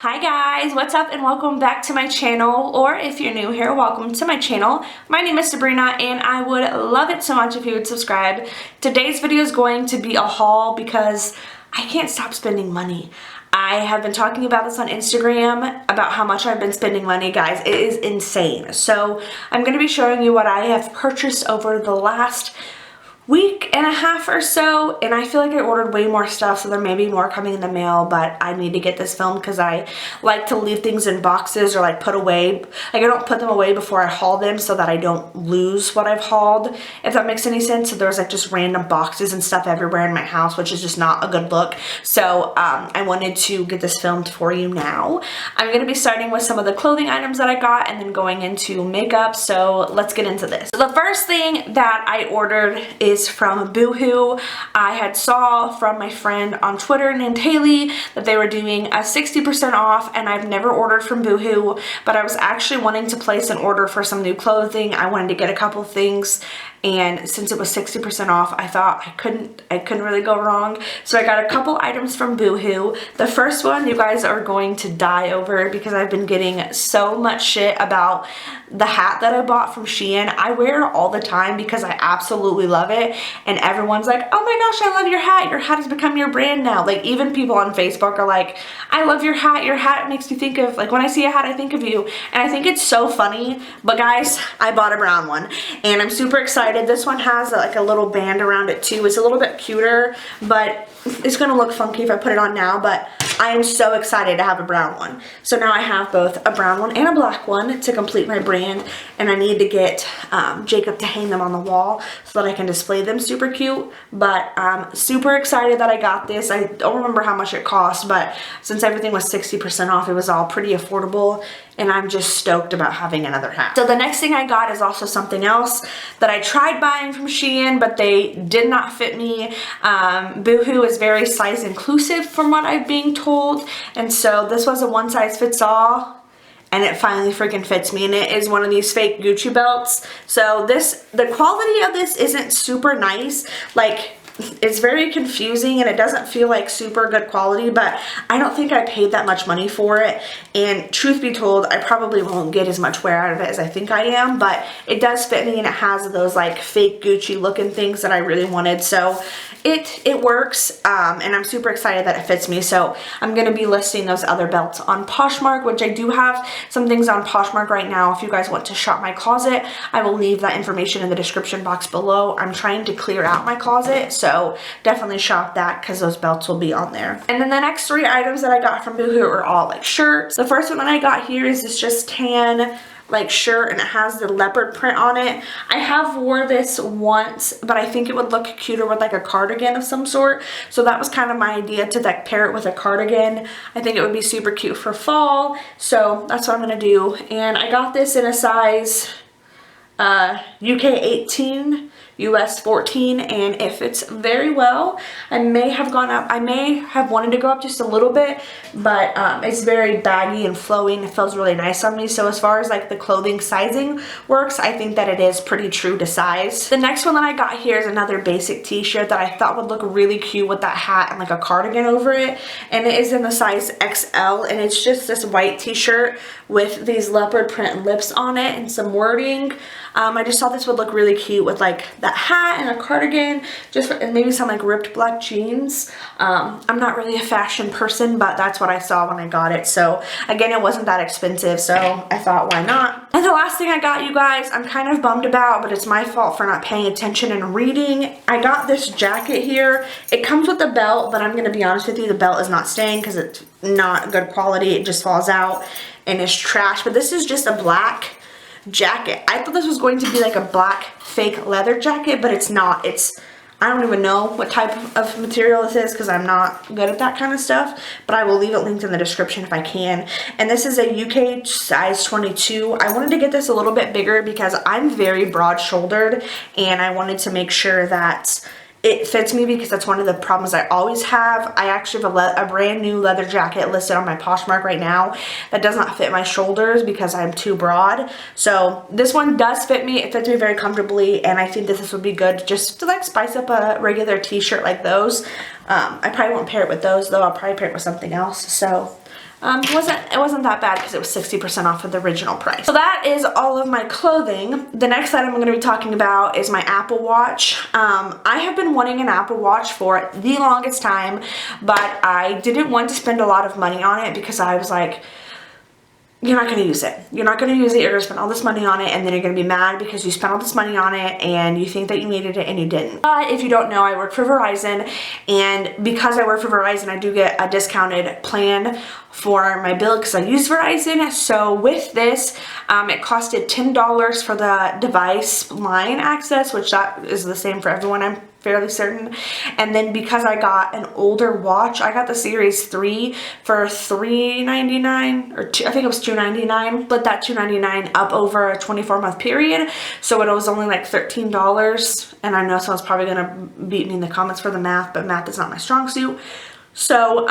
Hi guys, what's up and welcome back to my channel, or if you're new here, welcome to my channel. My name is Sabrina and I would love it so much if you would subscribe. Today's video is going to be a haul because I can't stop spending money. I have been talking about this on Instagram about how much I've been spending money, guys. It is insane. So I'm going to be showing you what I have purchased over the last week and a half or so, and I feel like I ordered way more stuff, so there may be more coming in the mail, but I need to get this filmed because I like to leave things in boxes or like put away. Like I don't put them away before I haul them so that I don't lose what I've hauled, if that makes any sense. So there's like just random boxes and stuff everywhere in my house, which is just not a good look. So I wanted to get this filmed for you now. I'm going to be starting with some of the clothing items that I got and then going into makeup, so let's get into this. So the first thing that I ordered is from BooHoo. I had saw from my friend on Twitter named Haley that they were doing a 60% off, and I've never ordered from BooHoo, but I was actually wanting to place an order for some new clothing. I wanted to get a couple things, and since it was 60% off, I thought I couldn't really go wrong. So I got a couple items from BooHoo. The first one you guys are going to die over because I've been getting so much shit about the hat that I bought from Shein. I wear it all the time because I absolutely love it, and everyone's like, oh my gosh, I love your hat. Your hat has become your brand now. Like even people on Facebook are like, I love your hat. Your hat makes me think of, like when I see a hat, I think of you. And I think it's so funny. But guys, I bought a brown one and I'm super excited. This one has like a little band around it too. It's a little bit cuter, but it's gonna look funky if I put it on now, but I am so excited to have a brown one. So now I have both a brown one and a black one to complete my brand, and I need to get Jacob to hang them on the wall so that I can display them super cute. But I'm super excited that I got this. I don't remember how much it cost, but since everything was 60% off, it was all pretty affordable, and I'm just stoked about having another hat. So the next thing I got is also something else that I tried buying from Shein, but they did not fit me. BooHoo is very size inclusive from what I'm being told, and so this was a one size fits all, and it finally freaking fits me, and it is one of these fake Gucci belts. So the quality of this isn't super nice. Like, it's very confusing and it doesn't feel like super good quality, but I don't think I paid that much money for it, and truth be told, I probably won't get as much wear out of it as I think I am, but it does fit me and it has those like fake Gucci looking things that I really wanted, so it works, and I'm super excited that it fits me. So I'm going to be listing those other belts on Poshmark, which I do have some things on Poshmark right now. If you guys want to shop my closet, I will leave that information in the description box below. I'm trying to clear out my closet, so definitely shop that because those belts will be on there. And then the next three items that I got from BooHoo are all like shirts. The first one that I got here is this just tan like shirt, and it has the leopard print on it. I have wore this once, but I think it would look cuter with like a cardigan of some sort, so that was kind of my idea, to like pair it with a cardigan. I think it would be super cute for fall, so that's what I'm gonna do. And I got this in a size UK 18, US 14, and it fits very well. I may have gone up, I may have wanted to go up just a little bit, but it's very baggy and flowing. It feels really nice on me. So as far as like the clothing sizing works, I think that it is pretty true to size. The next one that I got here is another basic t-shirt that I thought would look really cute with that hat and like a cardigan over it, and it is in the size XL, and it's just this white t-shirt with these leopard print lips on it and some wording. I just thought this would look really cute with like that hat and a cardigan, and maybe some like ripped black jeans. I'm not really a fashion person, but that's what I saw when I got it. So again, it wasn't that expensive, so I thought, why not? And the last thing I got, you guys, I'm kind of bummed about, but it's my fault for not paying attention and reading. I got this jacket here. It comes with a belt, but I'm gonna be honest with you, the belt is not staying because it's not good quality. It just falls out and it's trash. But this is just a black jacket. I thought this was going to be like a black fake leather jacket, but it's not. I don't even know what type of material this is because I'm not good at that kind of stuff, but I will leave it linked in the description if I can. And this is a UK size 22. I wanted to get this a little bit bigger because I'm very broad shouldered, and I wanted to make sure that it fits me because that's one of the problems I always have. I actually have a brand new leather jacket listed on my Poshmark right now that does not fit my shoulders because I'm too broad. So this one does fit me. It fits me very comfortably, and I think that this would be good just to like spice up a regular t-shirt like those. I probably won't pair it with those though. I'll probably pair it with something else. So It wasn't that bad because it was 60% off of the original price. So that is all of my clothing. The next item I'm going to be talking about is my Apple Watch. I have been wanting an Apple Watch for the longest time, but I didn't want to spend a lot of money on it because I was like, you're not going to use it. You're not going to use it. You're going to spend all this money on it, and then you're going to be mad because you spent all this money on it and you think that you needed it and you didn't. But if you don't know, I work for Verizon, and because I work for Verizon, I do get a discounted plan for my bill because I use Verizon. So with this, it costed $10 for the device line access, which that is the same for everyone, I'm fairly certain. And then because I got an older watch, I got the Series 3 for $3.99 or I think it was $2.99, but that $2.99 up over a 24-month period. So it was only like $13. And I know someone's probably gonna beat me in the comments for the math, but math is not my strong suit. So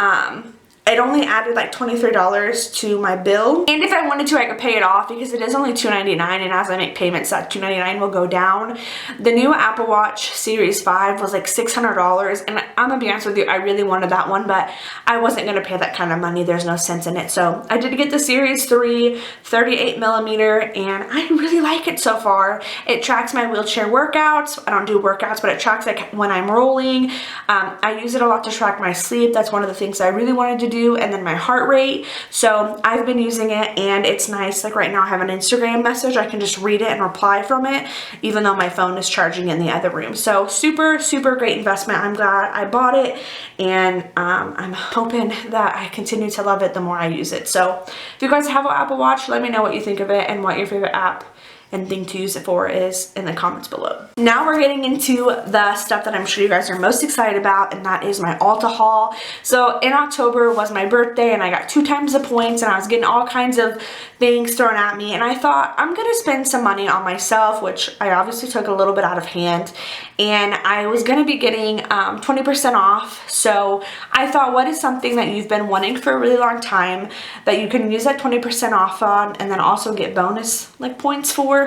it only added like $23 to my bill. And if I wanted to, I could pay it off because it is only $2.99, and as I make payments, that $2.99 will go down. The new Apple Watch Series 5 was like $600, and I'm gonna be honest with you, I really wanted that one, but I wasn't gonna pay that kind of money. There's no sense in it. So I did get the Series 3 38mm, and I really like it so far. It tracks my wheelchair workouts. I don't do workouts, but it tracks like when I'm rolling. I use it a lot to track my sleep. That's one of the things I really wanted to do. And then my heart rate. So I've been using it, and it's nice. Like right now I have an Instagram message. I can just read it and reply from it, even though my phone is charging in the other room. So super, super great investment. I'm glad I bought it, and I'm hoping that I continue to love it the more I use it. So if you guys have an Apple Watch, let me know what you think of it and what your favorite app and thing to use it for is in the comments below. Now we're getting into the stuff that I'm sure you guys are most excited about, and that is my ULTA haul. So in October was my birthday, and I got 2 times the points, and I was getting all kinds of things thrown at me, and I thought I'm gonna spend some money on myself, which I obviously took a little bit out of hand, and I was gonna be getting 20% off. So I thought, what is something that you've been wanting for a really long time that you can use that 20% off on, and then also get bonus like points for,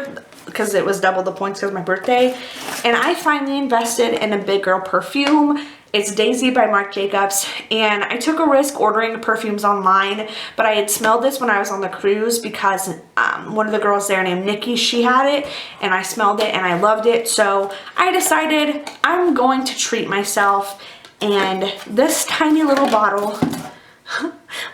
because it was double the points because of my birthday. And I finally invested in a big girl perfume. It's Daisy by Marc Jacobs, and I took a risk ordering perfumes online, but I had smelled this when I was on the cruise because one of the girls there named Nikki, she had it, and I smelled it and I loved it. So I decided I'm going to treat myself, and this tiny little bottle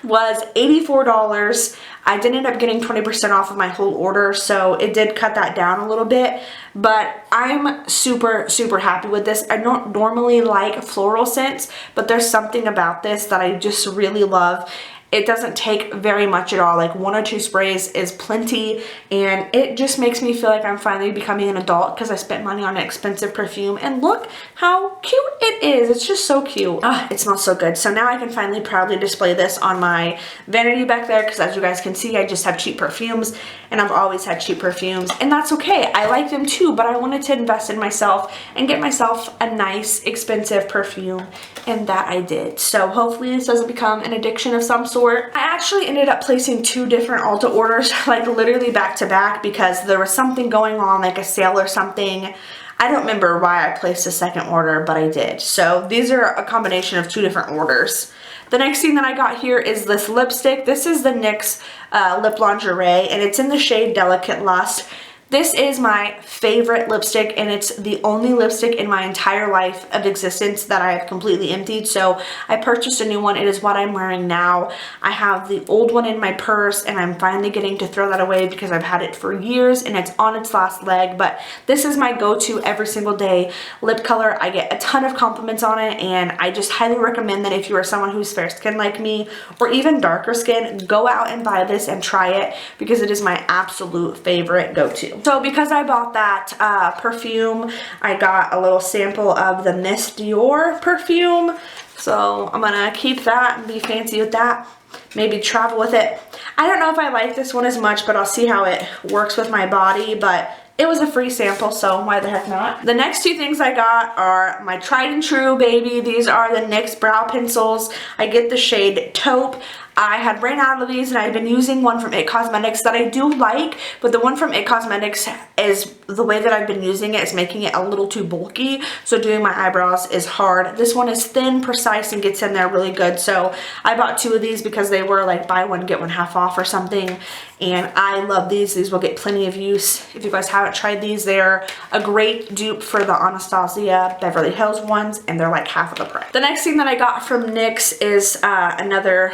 was $84. I did end up getting 20% off of my whole order, so it did cut that down a little bit, but I'm super, super happy with this. I don't normally like floral scents, but there's something about this that I just really love. It doesn't take very much at all. Like 1 or 2 sprays is plenty, and it just makes me feel like I'm finally becoming an adult because I spent money on an expensive perfume, and look how cute it is. It's just so cute. It smells so good. So now I can finally proudly display this on my vanity back there, because as you guys can see, I just have cheap perfumes, and I've always had cheap perfumes, and that's okay. I like them too, but I wanted to invest in myself and get myself a nice expensive perfume, and that I did. So hopefully this doesn't become an addiction of some sort. I actually ended up placing 2 different ULTA orders, like literally back to back, because there was something going on, like a sale or something. I don't remember why I placed a second order, but I did. So these are a combination of 2 different orders. The next thing that I got here is this lipstick. This is the NYX Lip Lingerie, and it's in the shade Delicate Lust. This is my favorite lipstick, and it's the only lipstick in my entire life of existence that I have completely emptied. So I purchased a new one. It is what I'm wearing now. I have the old one in my purse, and I'm finally getting to throw that away because I've had it for years and it's on its last leg. But this is my go-to every single day lip color. I get a ton of compliments on it, and I just highly recommend that if you are someone who's fair skin like me, or even darker skin, go out and buy this and try it, because it is my absolute favorite go-to. So because I bought that perfume, I got a little sample of the Miss Dior perfume. So I'm gonna keep that and be fancy with that. Maybe travel with it. I don't know if I like this one as much, but I'll see how it works with my body. But it was a free sample, so why the heck not? The next 2 things I got are my tried and true, baby. These are the NYX brow pencils. I get the shade Taupe. I had ran out of these and I've been using one from It Cosmetics that I do like, but the one from It Cosmetics is, the way that I've been using it is making it a little too bulky, so doing my eyebrows is hard. This one is thin, precise, and gets in there really good, so I bought 2 of these because they were like buy one get one half off or something, and I love these. These will get plenty of use. If you guys haven't tried these, they're a great dupe for the Anastasia Beverly Hills ones, and they're like half of the price. The next thing that I got from NYX is another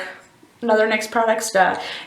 NYX product.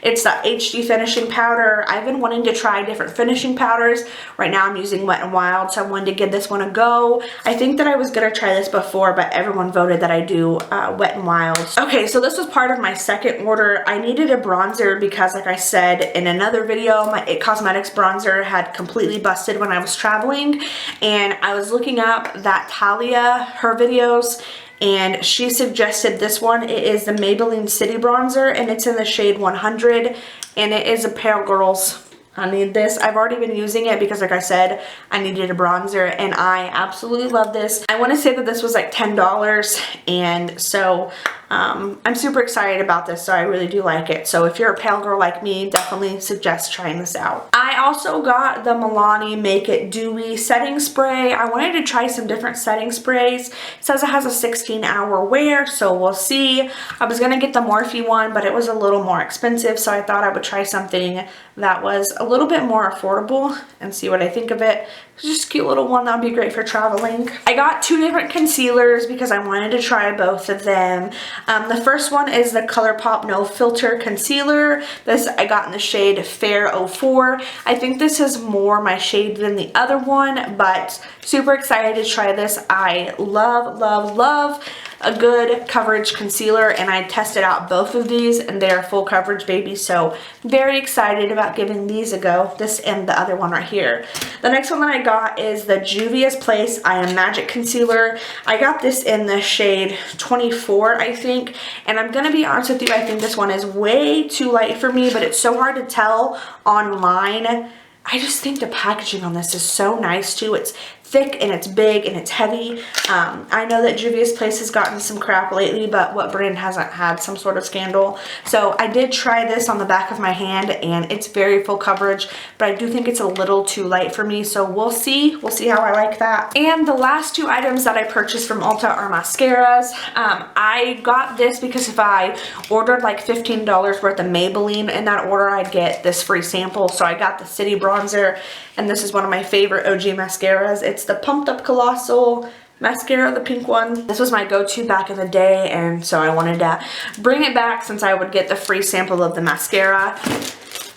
It's the HD finishing powder. I've been wanting to try different finishing powders. Right now I'm using Wet n Wild, so I wanted to give this one a go. I think that I was gonna try this before, but everyone voted that I do Wet n Wild. Okay, so this was part of my second order. I needed a bronzer because, like I said in another video, my It Cosmetics bronzer had completely busted when I was traveling, and I was looking up that Talia, her videos, and she suggested this one. It is the Maybelline City Bronzer, and it's in the shade 100, and it is a pale girls. I need this. I've already been using it because, like I said, I needed a bronzer, and I absolutely love this. I want to say that this was like $10, and so I'm super excited about this, so I really do like it. So if you're a pale girl like me, definitely suggest trying this out. I also got the Milani Make It Dewy setting spray. I wanted to try some different setting sprays. It says it has a 16-hour wear, so we'll see. I was gonna get the Morphe one, but it was a little more expensive, so I thought I would try something that was a little bit more affordable and see what I think of it. It's just a cute little one that would be great for traveling. I got 2 different concealers because I wanted to try both of them. The first one is the ColourPop No Filter Concealer. This I got in the shade Fair 04. I think this is more my shade than the other one, but super excited to try this. I love, love, love a good coverage concealer, and I tested out both of these and they're full coverage babies, so very excited about giving these a go. This and the other one right here. The next one that I got is the Juvia's Place I Am Magic Concealer. I got this in the shade 24, I think, and I'm gonna be honest with you, I think this one is way too light for me, but it's so hard to tell online. I just think the packaging on this is so nice too. It's thick and it's big and it's heavy. I know that Juvia's Place has gotten some crap lately, but what brand hasn't had some sort of scandal? So I did try this on the back of my hand, and it's very full coverage, but I do think it's a little too light for me, so we'll see. We'll see how I like that. And the last 2 items that I purchased from Ulta are mascaras. I got this because if I ordered like $15 worth of Maybelline in that order, I'd get this free sample. So I got the City Bronzer, and this is one of my favorite OG mascaras. It's the Pumped Up Colossal mascara, the pink one. This was my go-to back in the day, and so I wanted to bring it back since I would get the free sample of the mascara.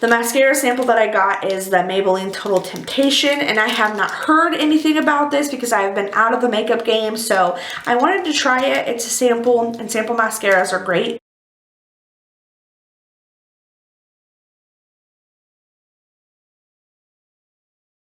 The mascara sample that I got is the Maybelline Total Temptation, and I have not heard anything about this because I've been out of the makeup game, so I wanted to try it. It's a sample, and sample mascaras are great.